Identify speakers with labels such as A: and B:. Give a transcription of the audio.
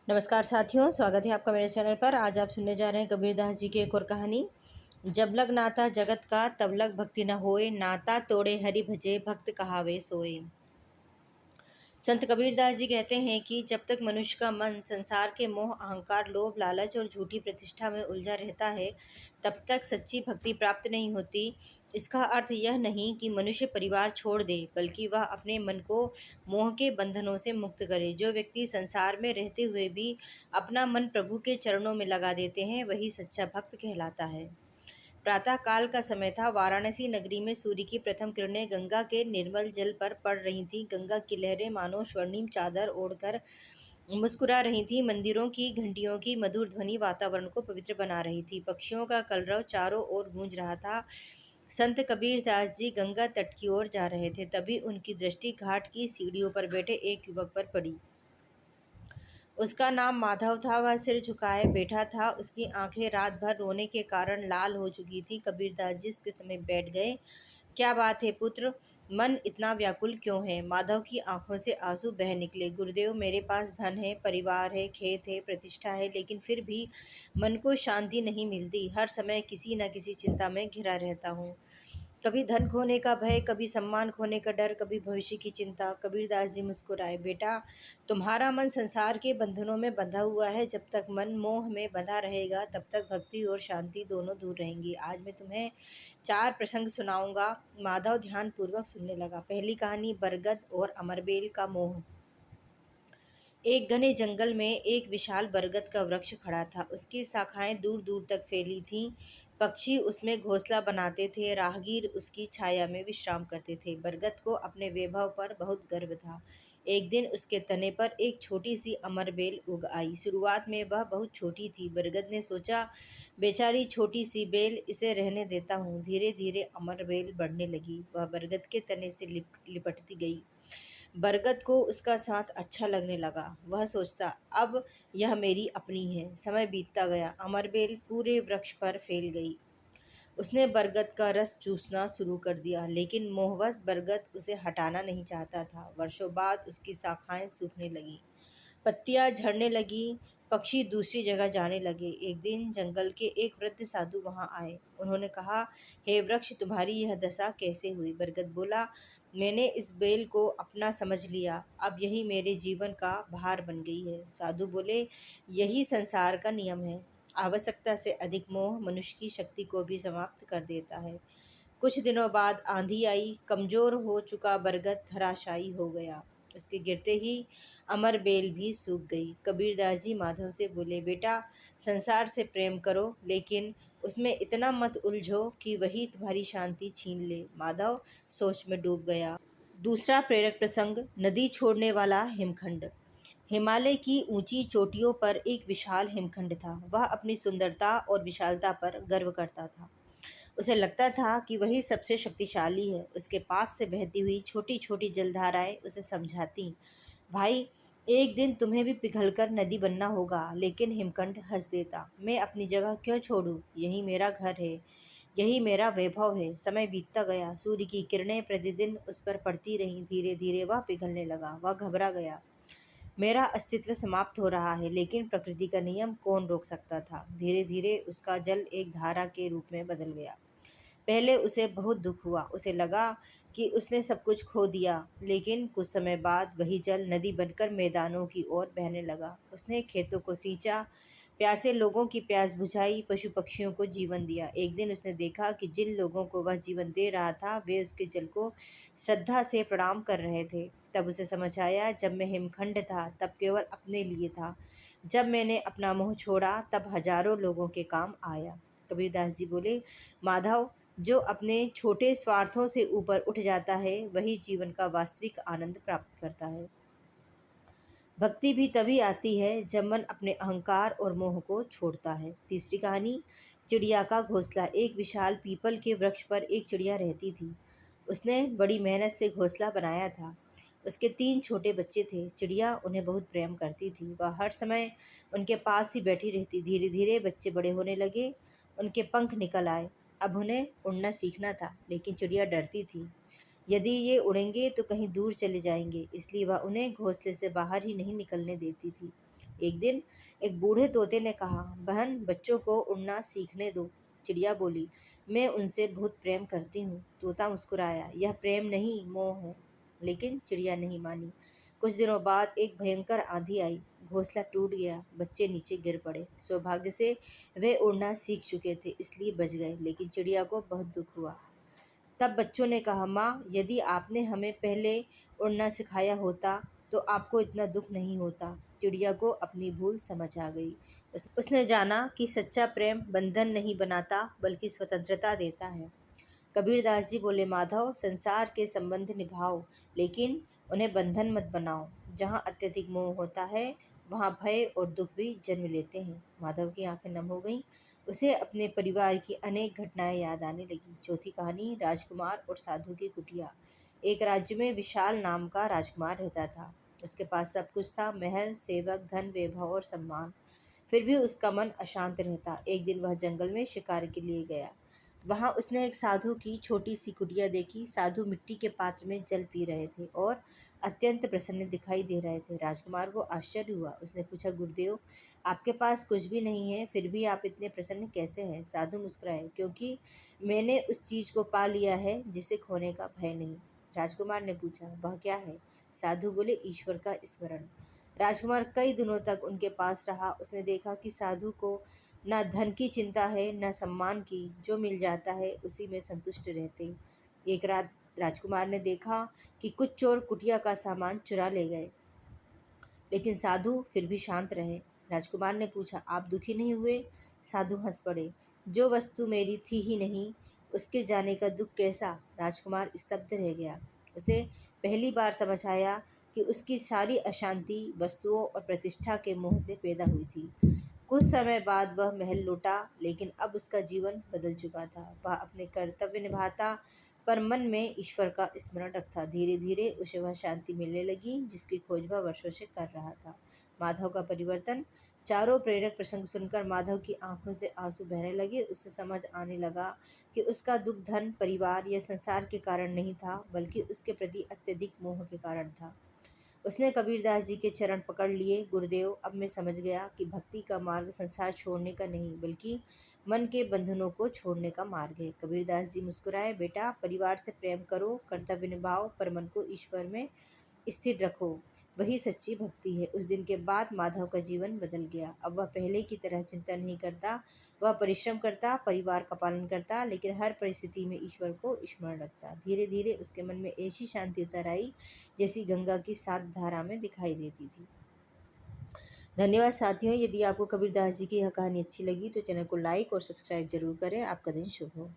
A: नमस्कार साथियों, स्वागत है आपका मेरे चैनल पर। आज आप सुनने जा रहे हैं कबीरदास जी की एक और कहानी। जब लग नाता जगत का तब लग भक्ति न होए, नाता तोड़े हरि भजे भक्त कहावे सोए। संत कबीरदास जी कहते हैं कि जब तक मनुष्य का मन संसार के मोह, अहंकार, लोभ, लालच और झूठी प्रतिष्ठा में उलझा रहता है, तब तक सच्ची भक्ति प्राप्त नहीं होती। इसका अर्थ यह नहीं कि मनुष्य परिवार छोड़ दे, बल्कि वह अपने मन को मोह के बंधनों से मुक्त करे। जो व्यक्ति संसार में रहते हुए भी अपना मन प्रभु के चरणों में लगा देते हैं, वही सच्चा भक्त कहलाता है। प्रातः काल का समय था। वाराणसी नगरी में सूर्य की प्रथम किरणें गंगा के निर्मल जल पर पड़ रही थीं। गंगा की लहरें मानो स्वर्णिम चादर ओढ़कर मुस्कुरा रही थीं। मंदिरों की घंटियों की मधुर ध्वनि वातावरण को पवित्र बना रही थी। पक्षियों का कलरव चारों ओर गूंज रहा था। संत कबीरदास जी गंगा तट की ओर जा रहे थे, तभी उनकी दृष्टि घाट की सीढ़ियों पर बैठे एक युवक पर पड़ी। उसका नाम माधव था। वह सिर झुकाए बैठा था। उसकी आंखें रात भर रोने के कारण लाल हो चुकी थीं। कबीरदास जी उसके समीप बैठ गए। क्या बात है पुत्र, मन इतना व्याकुल क्यों है? माधव की आंखों से आंसू बह निकले। गुरुदेव, मेरे पास धन है, परिवार है, खेत है, प्रतिष्ठा है, लेकिन फिर भी मन को शांति नहीं मिलती। हर समय किसी न किसी चिंता में घिरा रहता हूँ। कभी धन खोने का भय, कभी सम्मान खोने का डर, कभी भविष्य की चिंता। कबीरदास जी मुस्कुराए। बेटा, तुम्हारा मन संसार के बंधनों में बंधा हुआ है। जब तक मन मोह में बंधा रहेगा, तब तक भक्ति और शांति दोनों दूर रहेंगी। आज मैं तुम्हें 4 प्रसंग सुनाऊंगा। माधव ध्यानपूर्वक सुनने लगा। पहली कहानी, बरगद और अमरबेल का मोह। एक घने जंगल में एक विशाल बरगद का वृक्ष खड़ा था। उसकी शाखाएं दूर दूर तक फैली थीं। पक्षी उसमें घोंसला बनाते थे, राहगीर उसकी छाया में विश्राम करते थे। बरगद को अपने वैभव पर बहुत गर्व था। एक दिन उसके तने पर एक छोटी सी अमरबेल उग आई। शुरुआत में वह बहुत छोटी थी। बरगद ने सोचा, बेचारी छोटी सी बेल, इसे रहने देता हूँ। धीरे धीरे अमरबेल बढ़ने लगी। वह बरगद के तने से लिपटती गई। बरगद को उसका साथ अच्छा लगने लगा। वह सोचता, अब यह मेरी अपनी है। समय बीतता गया। अमरबेल पूरे वृक्ष पर फैल गई। उसने बरगद का रस चूसना शुरू कर दिया, लेकिन मोहवश बरगद उसे हटाना नहीं चाहता था। वर्षों बाद उसकी शाखाएं सूखने लगीं, पत्तियां झड़ने लगीं, पक्षी दूसरी जगह जाने लगे। एक दिन जंगल के एक वृद्ध साधु वहां आए। उन्होंने कहा, हे वृक्ष, तुम्हारी यह दशा कैसे हुई? बरगद बोला, मैंने इस बेल को अपना समझ लिया। अब यही मेरे जीवन का भार बन गई है। साधु बोले, यही संसार का नियम है। आवश्यकता से अधिक मोह मनुष्य की शक्ति को भी समाप्त कर देता है। कुछ दिनों बाद आंधी आई। कमजोर हो चुका बरगद धराशायी हो गया। उसके गिरते ही अमर बेल भी सूख गई। कबीरदास जी माधव से बोले, बेटा, संसार से प्रेम करो, लेकिन उसमें इतना मत उलझो कि वही तुम्हारी शांति छीन ले। माधव सोच में डूब गया। दूसरा प्रेरक प्रसंग, नदी छोड़ने वाला हिमखंड। हिमालय की ऊंची चोटियों पर एक विशाल हिमखंड था। वह अपनी सुंदरता और विशालता पर गर्व करता था। उसे लगता था कि वही सबसे शक्तिशाली है। उसके पास से बहती हुई छोटी छोटी जलधाराएं उसे समझाती, भाई, एक दिन तुम्हें भी पिघलकर नदी बनना होगा। लेकिन हिमखंड हंस देता, मैं अपनी जगह क्यों छोड़ूं? यही मेरा घर है, यही मेरा वैभव है। समय बीतता गया। सूर्य की किरणें प्रतिदिन उस पर पड़ती रहीं। धीरे धीरे वह पिघलने लगा। वह घबरा गया, मेरा अस्तित्व समाप्त हो रहा है। लेकिन प्रकृति का नियम कौन रोक सकता था? धीरे धीरे उसका जल एक धारा के रूप में बदल गया। पहले उसे बहुत दुख हुआ। उसे लगा कि उसने सब कुछ खो दिया, लेकिन कुछ समय बाद वही जल नदी बनकर मैदानों की ओर बहने लगा। उसने खेतों को सींचा, प्यासे लोगों की प्यास बुझाई, पशु पक्षियों को जीवन दिया। एक दिन उसने देखा कि जिन लोगों को वह जीवन दे रहा था, वे उसके जल को श्रद्धा से प्रणाम कर रहे थे। तब उसे समझ आया, जब मैं हिमखंड था तब केवल अपने लिए था। जब मैंने अपना मोह छोड़ा, तब हजारों लोगों के काम आया। कबीरदास जी बोले, माधव, जो अपने छोटे स्वार्थों से ऊपर उठ जाता है, वही जीवन का वास्तविक आनंद प्राप्त करता है। भक्ति भी तभी आती है जब मन अपने अहंकार और मोह को छोड़ता है। तीसरी कहानी, चिड़िया का घोंसला। एक विशाल पीपल के वृक्ष पर एक चिड़िया रहती थी। उसने बड़ी मेहनत से घोंसला बनाया था। उसके 3 छोटे बच्चे थे। चिड़िया उन्हें बहुत प्रेम करती थी। वह हर समय उनके पास ही बैठी रहती। धीरे धीरे बच्चे बड़े होने लगे। उनके पंख निकल आए। अब उन्हें उड़ना सीखना था, लेकिन चिड़िया डरती थी, यदि ये उड़ेंगे तो कहीं दूर चले जाएंगे, इसलिए वह उन्हें घोंसले से बाहर ही नहीं निकलने देती थी। एक दिन एक बूढ़े तोते ने कहा, बहन बच्चों को उड़ना सीखने दो। चिड़िया बोली, मैं उनसे बहुत प्रेम करती हूँ। तोता मुस्कुराया, यह प्रेम नहीं मोह है। लेकिन चिड़िया नहीं मानी। कुछ दिनों बाद एक भयंकर आंधी आई। घोंसला टूट गया, बच्चे नीचे गिर पड़े। सौभाग्य से वे उड़ना सीख चुके थे, इसलिए बच गए, लेकिन चिड़िया को बहुत दुख हुआ। तब बच्चों ने कहा, माँ, यदि आपने हमें पहले उड़ना सिखाया होता तो आपको इतना दुख नहीं होता। चिड़िया को अपनी भूल समझ आ गई। उसने जाना कि सच्चा प्रेम बंधन नहीं बनाता बल्कि स्वतंत्रता देता है। कबीरदास जी बोले, माधव, संसार के संबंध निभाओ, लेकिन उन्हें बंधन मत बनाओ। जहाँ अत्यधिक मोह होता है वहाँ भय और दुख भी जन्म लेते हैं। माधव की आंखें नम हो गईं। उसे अपने परिवार की अनेक घटनाएं याद आने लगी। चौथी कहानी, राजकुमार और साधु की कुटिया। एक राज्य में विशाल नाम का राजकुमार रहता था। उसके पास सब कुछ था, महल, सेवक, धन, वैभव और सम्मान। फिर भी उसका मन अशांत रहता। एक दिन वह जंगल में शिकार के लिए गया। वहां उसने एक साधु की छोटी सी कुटिया देखी। साधु मिट्टी के पात्र में जल पी रहे थे और अत्यंत प्रसन्न दिखाई दे रहे थे। राजकुमार को आश्चर्य हुआ। उसने पूछा, गुरुदेव, आपके पास कुछ भी नहीं है, फिर भी आप इतने प्रसन्न कैसे हैं? साधु मुस्कुराए, क्योंकि मैंने उस चीज को पा लिया है जिसे खोने का भय नहीं। राजकुमार ने पूछा, वह क्या है? साधु बोले, ईश्वर का स्मरण। राजकुमार कई दिनों तक उनके पास रहा। उसने देखा कि साधु को न धन की चिंता है न सम्मान की। जो मिल जाता है उसी में संतुष्ट रहते। एक रात राजकुमार ने देखा कि कुछ चोर कुटिया का सामान चुरा ले गए, लेकिन साधु फिर भी शांत रहे। राजकुमार ने पूछा, आप दुखी नहीं हुए? साधु हंस पड़े, जो वस्तु मेरी थी ही नहीं, उसके जाने का दुख कैसा? राजकुमार स्तब्ध रह गया। उसे पहली बार समझ आया कि उसकी सारी अशांति वस्तुओं और प्रतिष्ठा के मोह से पैदा हुई थी। कुछ समय बाद वह महल लौटा, लेकिन अब उसका जीवन बदल चुका था। वह अपने कर्तव्य निभाता, पर मन में ईश्वर का स्मरण रखता। धीरे धीरे उसे वह शांति मिलने लगी जिसकी खोज वह वर्षों से कर रहा था। माधव का परिवर्तन। चारों प्रेरक प्रसंग सुनकर माधव की आंखों से आंसू बहने लगे। उसे समझ आने लगा कि उसका दुख धन, परिवार या संसार के कारण नहीं था, बल्कि उसके प्रति अत्यधिक मोह के कारण था। उसने कबीरदास जी के चरण पकड़ लिए। गुरुदेव, अब मैं समझ गया कि भक्ति का मार्ग संसार छोड़ने का नहीं, बल्कि मन के बंधनों को छोड़ने का मार्ग है। कबीरदास जी मुस्कुराए, बेटा, परिवार से प्रेम करो, कर्तव्य निभाओ, पर मन को ईश्वर में स्थिर रखो, वही सच्ची भक्ति है। उस दिन के बाद माधव का जीवन बदल गया। अब वह पहले की तरह चिंता नहीं करता। वह परिश्रम करता, परिवार का पालन करता, लेकिन हर परिस्थिति में ईश्वर को स्मरण रखता। धीरे धीरे उसके मन में ऐसी शांति उतर आई जैसी गंगा की शांत धारा में दिखाई देती थी। धन्यवाद साथियों। यदि आपको कबीरदास जी की यह कहानी अच्छी लगी तो चैनल को लाइक और सब्सक्राइब जरूर करें। आपका दिन शुभ हो।